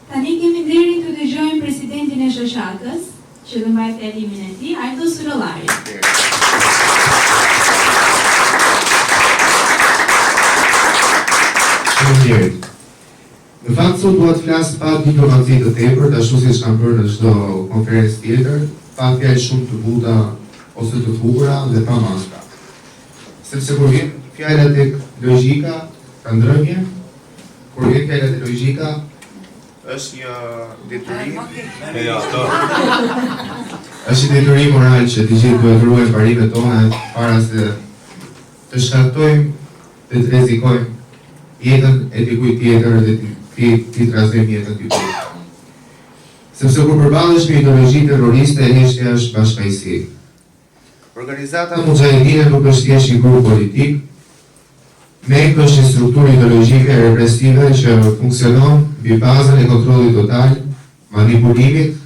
Tani kemi nderin të dëgjojmë presidentin e shoqatës, që do marrë fjalimin e tij, Ardo Surollari. Në fakt sot duhet flas pa diplomaci të tepërt, ashtu siç kam bërë në çdo konferencë tjetër, pa fjalë shumë të buta ose të bukura dhe pa maska. Sepse kur vjen fjala tek logjika, ka ndrëmje, kur vjen fjala tek logjika, është një detyrim. Është një detyrim moral që të gjithë duhet ruajmë parimet tona para se të shkaktojmë dhe të rrezikojmë jetën e dikujt tjetër dhe ti trasojmë jetën ty tjetër. Sepse kur përballesh me ideologji terroriste, heshtja është bashkësi. Organizata Mujahedine nuk është thjesht një grup politik, MEK është një strukturë ideologjike represive që funksionon mbi bazën e kontrollit total, manipulimit,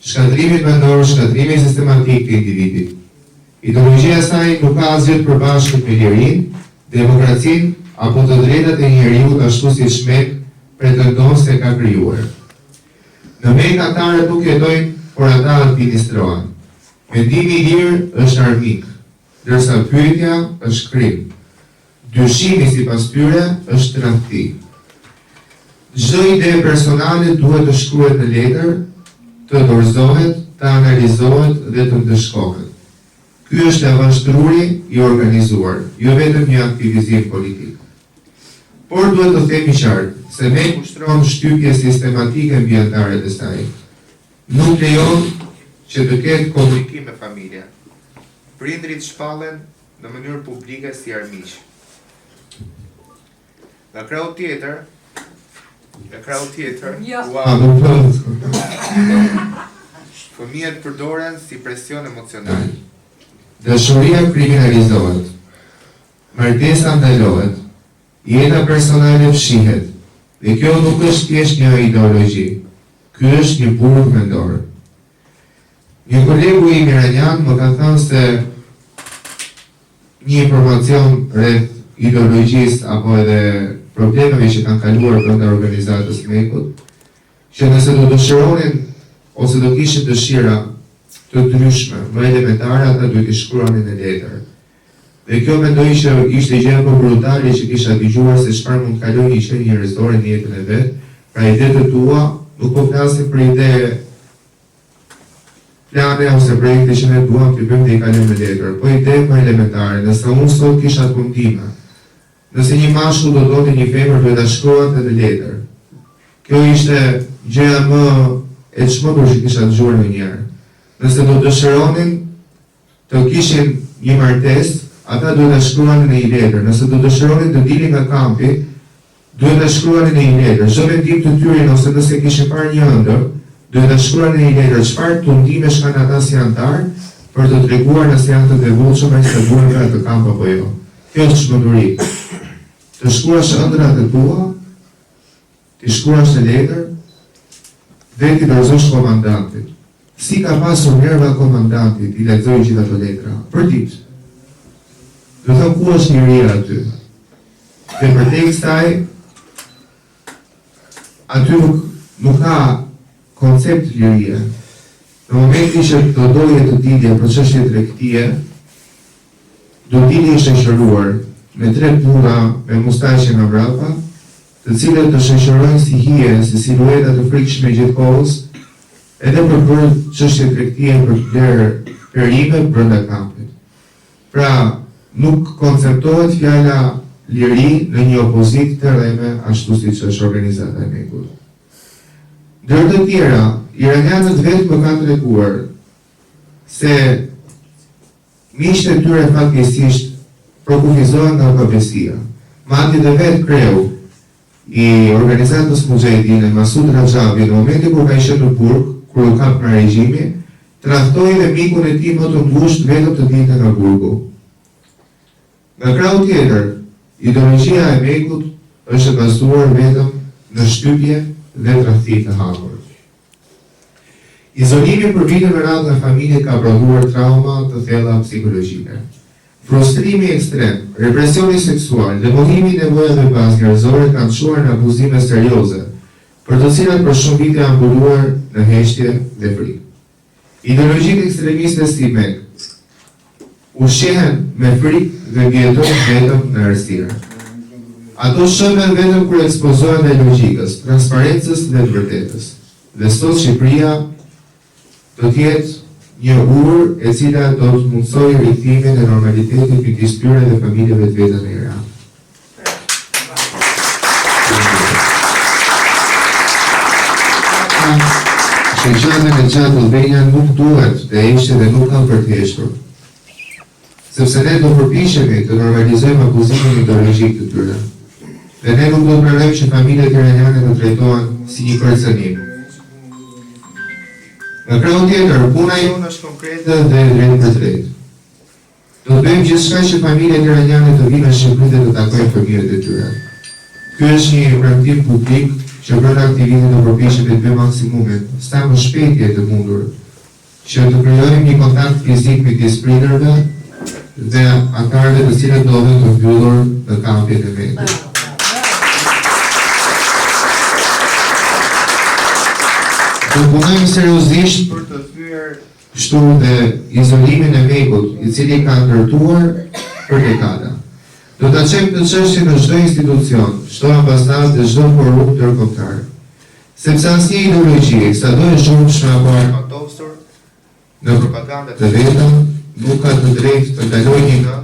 shkatrimit mendor, shkatrimit sistematik të individit. Ideologjia e saj nuk ka asgjë të përbashkët me lirinë, demokracinë apo të drejtat e njeriut ashtu siç MEK pretendon se ka krijuar. Në MEK atarët nuk jetojnë, por ata administrohen. Mendimi i lirë është armik, ndërsa pyetja është krim. Dyshimi sipas tyre është tradhti. Çdo ide personale duhet të shkruhet në letër, të dorëzohet, të analizohet dhe të ndëshkohet. Ky është avashtruri i organizuar, jo vetëm një aktivizim politik. Por duhet të themi qartë se MEK ushtron shtypje sistematike mbi anëtarët e saj. Nuk lejon që të ketë komunikim me familja. Prindrit shpallen në mënyrë publike si armiq. Nga krau tjetër, fëmijët përdoren si presion emocional. Dashuria kriminalizohet, martesa ndalohet, jeta personale fshihet, dhe kjo nuk është thjesht një ideologji, ky është një burg mendor. Një kolegu im iranian më ka thënë se një informacion rreth ideologjisë apo edhe problemeve që kanë kaluar brenda organizatës MEK-ut, që nëse do dëshironin ose do kishin dëshira të ndryshme, më elementare, ata duhet i shkruanin në letër. Dhe kjo mendoj që ishte gjë më brutale që kisha dëgjuar se çfarë mund të kalojë një qenie njerëzore në jetën e vet. Pra idetë të tua, nuk po flasim për ide plane ose projekte që ne duam të bëjmë dhe i kalojmë në letër, po ide më elementare. Nëse unë sot kisha të mundime, nëse një mashkull do donte një femër duhet ta shkruante në letër. Kjo ishte gjëja më e çmendur që kisha dëgjuar ndonjëherë. Nëse do dëshironin të kishin një martesë, ata duhet ta shkruanin në një letër. Nëse do dëshironin të dilin nga kampi, duhet ta shkruanin në një letër. Çdo vendim të tyre ose nëse kishin parë një ëndër, duhet ta shkruanin në një letër çfarë tundimesh kanë ata si antar për të treguar nëse janë të devotshëm ai të duan nga të kamp apo jo. Kjo është çmenduri. Të shkruash ëndrat e tua, ti shkruash në letër dhe ti dorëzosh komandantit. Si ka pasur nerva komandantit i lexoi gjithë ato letra për ditë. Do të thonë ku është liria aty. Dhe përtek kësaj, aty nuk ka koncept lirie. Në momentin që do doje të dilje për çështje tregtie, do dilje i shoqëruar me 3 burra me mustaqe nga brapa, të cilët të shoqërojnë si hije, si silueta të frikshme gjithkohës, edhe për bërë çështje tregtie për blerë perime brenda kampit. Pra, nuk konceptohet fjala liri në një opozit të rreme ashtu siç është organizata e MEK-ut. Ndër të tjera, iranianët vetë më kanë treguar se miqtë e tyre fatkeqësisht prokufizohen nga pabesia. Madje dhe vetë kreu i organizatës Mujahedine, Masud Rajavi, në momentin kur ka qenë në burg, kur u kap nga regjimi, tradhtoi dhe mikun e tij më të ngushtë vetëm të dilte nga burgu. Nga krau tjetër, ideologjia e MEK-ut është bazuar vetëm në shtypje dhe tradhti të hapur. Izolimi për vite me radhë nga familjet ka prodhuar trauma të thella psikologjike. Frustrimi ekstrem, represioni seksual dhe mohimi i nevojave bazë njerëzore kanë çuar në abuzime serioze për të cilat për shumë vite janë mbuluar në heshtje dhe frikë. Ideologjitë ekstremiste si MEK ushqehen me frikë dhe mbijetojnë vetëm në errësirë. Ato shëmben vetëm kur ekspozohen dhe logjikës, transparencës dhe të vërtetës. Dhe sot Shqipëria do të jetë një urë e cila do të mundsojë rikthimin e normalitetit midis tyre dhe familjeve të veta në Iran. Shoqatën e gjatë Albania nuk duhet të heqë dhe nuk kanë për të hequr. Sepse ne do përpiqemi të normalizojmë abuzimin ideologjik të tyre. Dhe ne nuk do të pranojmë që familjet iraniane të trajtohen si një kërcënim. Në krau tjetër, puna jonë është konkrete dhe drejt për drejt. Do të bëjmë gjithçka që familjet iraniane të vinë në Shqipëri dhe të takojnë fëmijët e tyre. Ky është një premtim publik që brenda aktivitit do përpiqemi të bëjmë maksimumin, sa më shpejt e të mundur, që të krijojmë një kontakt fizik midis prindërve dhe antarëve të cilët do të mbyllur në kampin e vetë. Do punojmë seriozisht për të thyer kështu dhe izolimin e Mekut, i cili ka ndërtuar për dekada. Do ta çojmë të çështjen në çdo institucion, çdo ambasadë dhe çdo forum ndërkombëtar. Sepse asnjë ideologji, sado e shumshme apo armatosur në propagandat e veta, nuk ka të drejtë të ndalojë një nga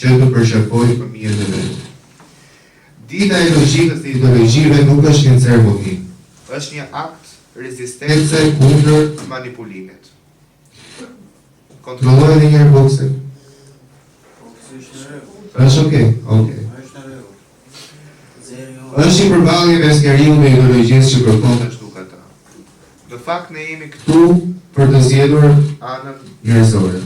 që të përshafojë fëmijën e vet. Dita e logjikës dhe ideologjive nuk është një ceremoni, është një akt rezistence kundër manipulimit. Kontrolloj edhe njërë bokse. Është okej. Është një përballje mes njeriu dhe ideologjisë që kërkon të zhdukata. Në fakt ne jemi këtu për të zgjedhur anën njerëzore.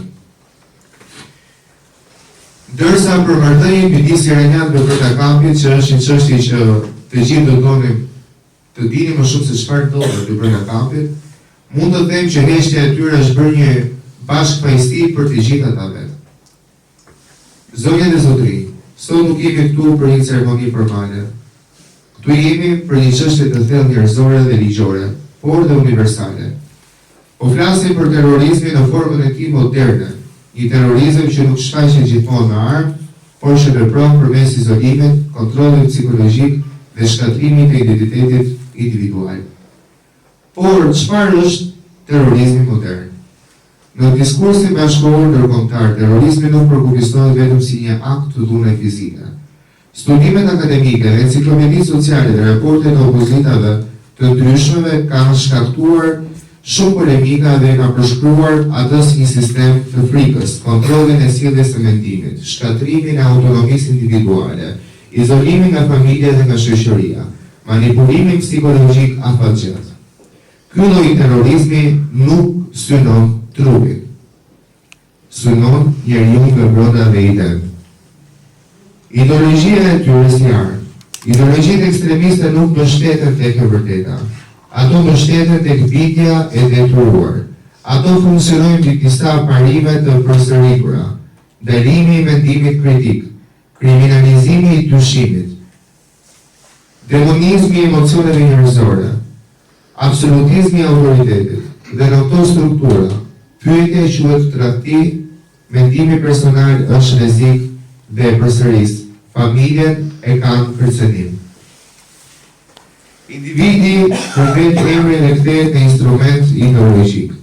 Ndërsa për marrëdhënien midis iranianëve për ta kampit, që është një çështje që të gjithë do donim të dini më shumë se çfarë ndodhet të brenda kampit, mund të them që heqja e tyre është bërë një bashkëpajisje për të gjithë ata vetë. Zonja dhe zotëri, sot nuk jemi këtu për një ceremoni formale. Këtu jemi për një çështje të thellë njerëzore dhe ligjore, por dhe universale. Po flasim për terrorizmin në formën e tij moderne, një terrorizëm që nuk shfaqet gjithmonë me armë, por që vepron përmes izolimit, kontrollit psikologjik dhe shkatrimit të identitetit individual. Por, çfarë është terrorizmi modern? Në diskursin bashkëkohor ndërkombëtar, terrorizmi nuk përkufizohet vetëm si një akt të dhune fizike. Studimet akademike dhe enciklopeditë sociale dhe raportet e opozitave të ndryshmeve kanë shkaktuar shumë polemika dhe kanë përshkruar atë si një sistem të frikës, kontrollin e sjelljes së mendimit, shkatrimin e autonomisë individuale, izolimin nga familja dhe nga shoqëria, manipulimin psikologjik afatgjat. Ky lloj terrorizmi nuk synon trupin, synon njeriu nga brenda dhe idem. Ideologjia e tyre si armë. Ideologjitë ekstremiste nuk mbështeten tek e vërteta. Ato mbështeten tek bitja e detyruar. Ato funksionojnë mbi disa parime të përsërituara. Ndalimi i mendimit kritik, kriminalizimi i dyshimit, demonizmi i emocioneve njerëzore, absolutizmi i autoritetit dhe në këto struktura, pyetja quhet tradhti, mendimi personal është rrezik dhe përsëris, familjen e kanë kërcënim. Individi për vetë emrin e kthehet në instrument ideologjik.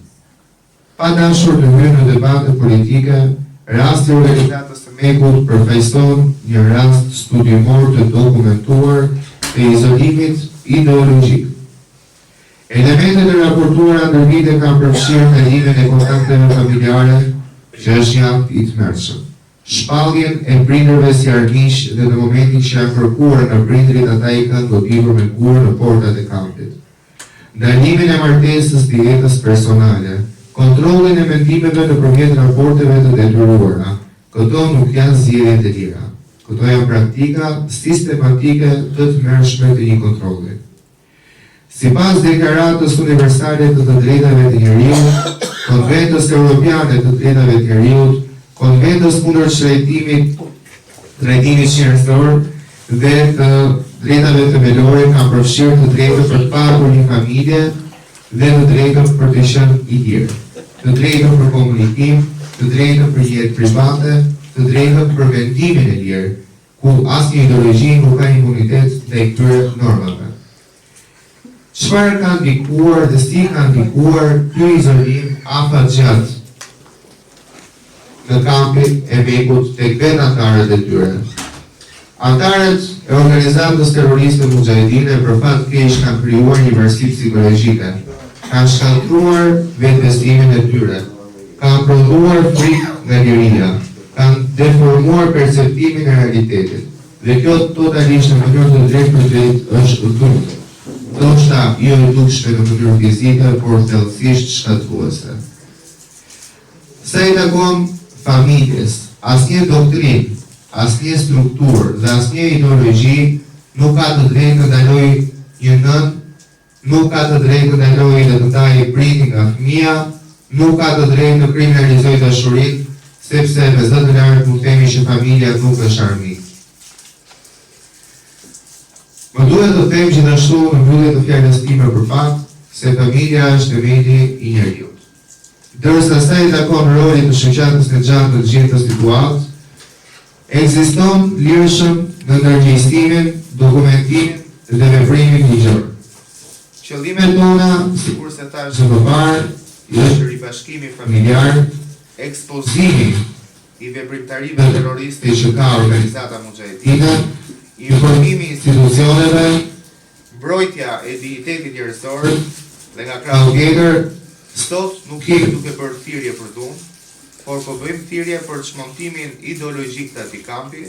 Pa dashur të hyrë në debate politike, rasti i realitatës së Mekut përfaqëson një rast studimor të dokumentuar të izolimit ideologjik. Elementet e raportuara ndërmjet kanë përfshirë ndalimin e kontakteve familjare, që është një akt i tmerrshëm. Shpalljen e prindërve si armiq dhe në momentin që janë kërkuar nga prindrit ata i kanë goditur me kurrë në portat e kampit. Ndalimin e martesës dhe jetës personale, kontrollin e mendimeve nëpërmjet raporteve të detyruara. Këto nuk janë zgjedhje të lira. Këto janë praktika sistematike të tmerrshme të një kontrolli. Sipas deklaratës universale të të drejtave të njeriut, Konventës Europiane të drejtave të njeriut, Konventës kundër trajtimit njerëzor dhe të drejtave themelore kanë përfshirë të drejtën për të pasur një familje dhe të drejtën për të qenë i lirë, të drejtën për komunikim, të drejtën për jetë private, të drejtën për vendimin e lirë, ku asnjë ideologji nuk ka imunitet ndaj këtyre normave. Çfarë ka ndikuar dhe si ka ndikuar ky izolim afatgjat në kampin e Mekut tek vetë anëtarët e tyre? Anëtarët e organizatës terroriste Mujahidine për fat keq kanë krijuar një varësi psikologjike, kanë shkatruar vetbesimin e tyre, kanë prodhuar frikë nga liria, kanë deformuar perceptimin e realitetit. Dhe kjo totalisht në mënyrë të drejtë është dhuntë. Ndoshta jo e dukshme në mënyrë fizike, por thellësisht shkatruese. Sa i takon familjes, asnjë doktrinë, asnjë strukturë dhe asnjë ideologji nuk ka të drejtë të ndalojë një nën, nuk ka të drejtë të ndalojë dhe të ndajë prindin nga fëmia, nuk ka të drejtë të kriminalizojë dashurinë, sepse me zë të lartë mund të themi që familja nuk është armik. Më duhet të them gjithashtu në mbyllje të fjalës time për fakt se familja është themeli i njeriut. Dërsa sa i takon rolit të shoqatës në gjatë të gjithë situatë, ekziston lirshëm në ndërgjegjësimin, dokumentimin dhe veprimin ligjor. Qëllimet tona, sikur se thash më parë, është ribashkimi familjar, ekspozimi i veprimtarive terroriste që ka organizata Mujahidine, informimi institucioneve, mbrojtja e dignitetit njerëzor dhe nga krahu tjetër, sot nuk jemi duke bërë thirrje për dhunë, por po bëjmë thirrje për çmontimin ideologjik të atij kampi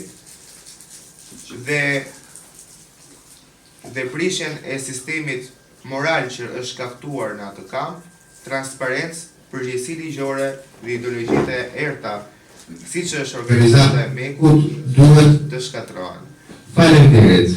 dhe prishjen e sistemit moral që është kaftuar në atë kamp, transparencë, përgjegjësi ligjore dhe ideologjitë e errta, siç është organizata e Mekut, duhet të shkatrohen. Faleminderit.